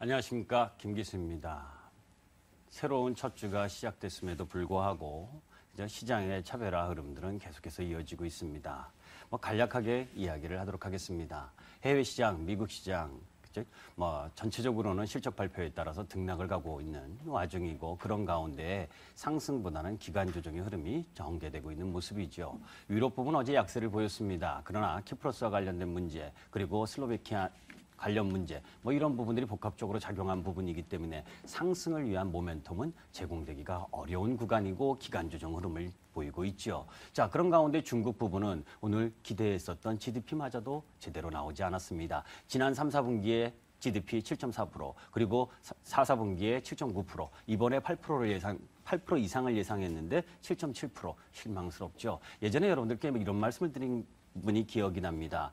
안녕하십니까, 김기수입니다. 새로운 첫 주가 시작됐음에도 불구하고 시장의 차별화 흐름들은 계속해서 이어지고 있습니다. 간략하게 이야기를 하도록 하겠습니다. 해외 시장, 미국 시장, 전체적으로는 실적 발표에 따라서 등락을 가고 있는 와중이고, 그런 가운데 상승보다는 기간 조정의 흐름이 전개되고 있는 모습이죠. 유럽 부분 어제 약세를 보였습니다. 그러나 키프로스와 관련된 문제, 그리고 슬로베키아 관련 문제, 이런 부분들이 복합적으로 작용한 부분이기 때문에 상승을 위한 모멘텀은 제공되기가 어려운 구간이고 기간 조정 흐름을 보이고 있죠. 자, 그런 가운데 중국 부분은 오늘 기대했었던 GDP마저도 제대로 나오지 않았습니다. 지난 3, 4분기에 GDP 7.4%, 그리고 4, 4분기에 7.9%, 이번에 8% 이상을 예상했는데 7.7%, 실망스럽죠. 예전에 여러분들께 이런 말씀을 드린 분이 기억이 납니다.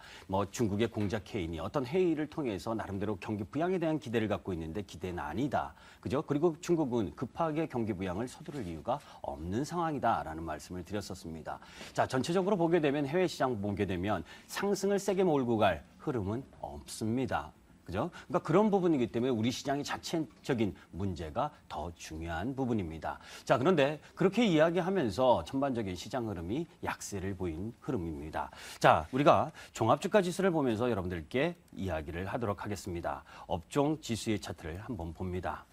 중국의 공작 해인이 어떤 회의를 통해서 나름대로 경기 부양에 대한 기대를 갖고 있는데 기대는 아니다. 그죠? 그리고 중국은 급하게 경기 부양을 서두를 이유가 없는 상황이다라는 말씀을 드렸었습니다. 자, 전체적으로 보게 되면 해외 시장 보게 되면 상승을 세게 몰고 갈 흐름은 없습니다. 그죠? 그러니까 그런 부분이기 때문에 우리 시장의 자체적인 문제가 더 중요한 부분입니다. 자, 그런데 그렇게 이야기하면서 전반적인 시장 흐름이 약세를 보인 흐름입니다. 자, 우리가 종합주가 지수를 보면서 여러분들께 이야기를 하도록 하겠습니다. 업종 지수의 차트를 한번 봅니다.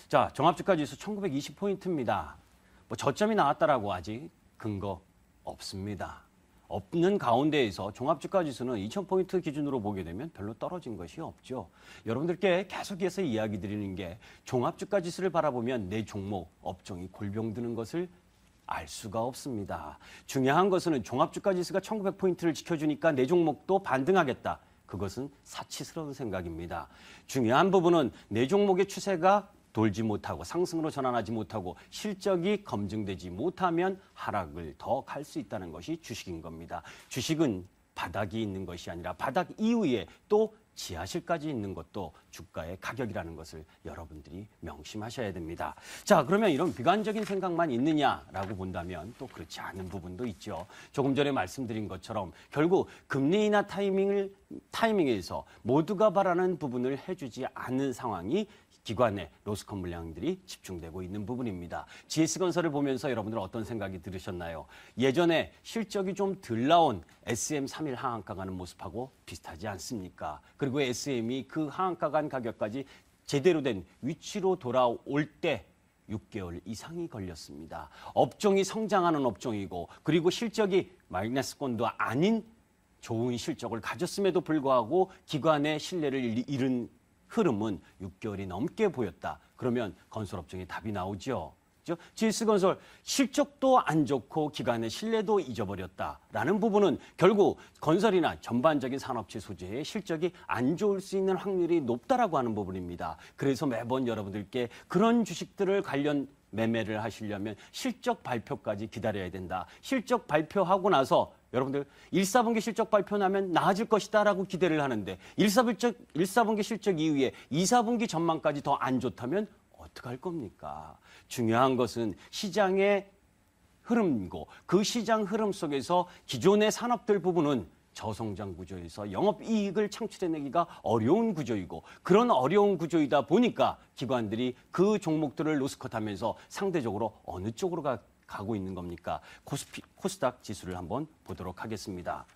자, 종합주가 지수 1920포인트입니다. 저점이 나왔다라고 아직 근거 없습니다. 없는 가운데에서 종합주가지수는 2000포인트 기준으로 보게 되면 별로 떨어진 것이 없죠. 여러분들께 계속해서 이야기 드리는 게 종합주가지수를 바라보면 내 종목, 업종이 골병드는 것을 알 수가 없습니다. 중요한 것은 종합주가지수가 1900포인트를 지켜주니까 내 종목도 반등하겠다. 그것은 사치스러운 생각입니다. 중요한 부분은 내 종목의 추세가 돌지 못하고 상승으로 전환하지 못하고 실적이 검증되지 못하면 하락을 더 갈 수 있다는 것이 주식인 겁니다. 주식은 바닥이 있는 것이 아니라 바닥 이후에 또 지하실까지 있는 것도 주가의 가격이라는 것을 여러분들이 명심하셔야 됩니다. 자, 그러면 이런 비관적인 생각만 있느냐라고 본다면 또 그렇지 않은 부분도 있죠. 조금 전에 말씀드린 것처럼 결국 금리 인하 타이밍에서 모두가 바라는 부분을 해주지 않는 상황이 기관의 로스컷 물량들이 집중되고 있는 부분입니다. GS건설을 보면서 여러분들 어떤 생각이 들으셨나요? 예전에 실적이 좀 덜 나온 SM 3일 하한가 가는 모습하고 비슷하지 않습니까? 그리고 SM이 그 하한가 간 가격까지 제대로 된 위치로 돌아올 때 6개월 이상이 걸렸습니다. 업종이 성장하는 업종이고, 그리고 실적이 마이너스권도 아닌 좋은 실적을 가졌음에도 불구하고 기관의 신뢰를 잃은 흐름은 6개월이 넘게 보였다. 그러면 건설업종의 답이 나오죠. GS건설 실적도 안 좋고 기관의 신뢰도 잊어버렸다라는 부분은 결국 건설이나 전반적인 산업체 소재의 실적이 안 좋을 수 있는 확률이 높다라고 하는 부분입니다. 그래서 매번 여러분들께 그런 주식들을 관련 매매를 하시려면 실적 발표까지 기다려야 된다. 실적 발표하고 나서 여러분들 1, 4분기 실적 발표 나면 나아질 것이다라고 기대를 하는데 1, 4분기 실적 이후에 2, 4분기 전망까지 더 안 좋다면 어떡할 겁니까? 중요한 것은 시장의 흐름이고 그 시장 흐름 속에서 기존의 산업들 부분은 저성장 구조에서 영업이익을 창출해내기가 어려운 구조이고, 그런 어려운 구조이다 보니까 기관들이 그 종목들을 로스컷하면서 상대적으로 어느 쪽으로 가고 있는 겁니까? 코스닥 지수를 한번 보도록 하겠습니다.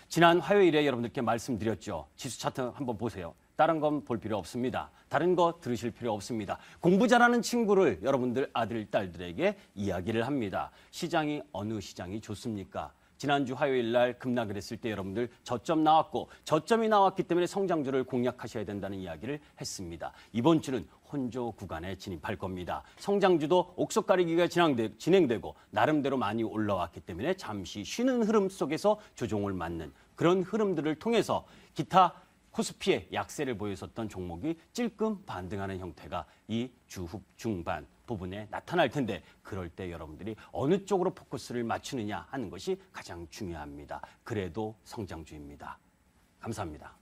지난 화요일에 여러분들께 말씀드렸죠. 지수 차트 한번 보세요. 다른 건 볼 필요 없습니다. 다른 거 들으실 필요 없습니다. 공부 잘하는 친구를 여러분들 아들, 딸들에게 이야기를 합니다. 시장이 어느 시장이 좋습니까? 지난주 화요일 날 급락을 했을 때 여러분들 저점 나왔고, 저점이 나왔기 때문에 성장주를 공략하셔야 된다는 이야기를 했습니다. 이번 주는 혼조 구간에 진입할 겁니다. 성장주도 옥석 가리기가 진행되고 나름대로 많이 올라왔기 때문에 잠시 쉬는 흐름 속에서 조정을 맞는 그런 흐름들을 통해서 기타 코스피의 약세를 보였었던 종목이 찔끔 반등하는 형태가 이 주 중반 부분에 나타날 텐데, 그럴 때 여러분들이 어느 쪽으로 포커스를 맞추느냐 하는 것이 가장 중요합니다. 그래도 성장주입니다. 감사합니다.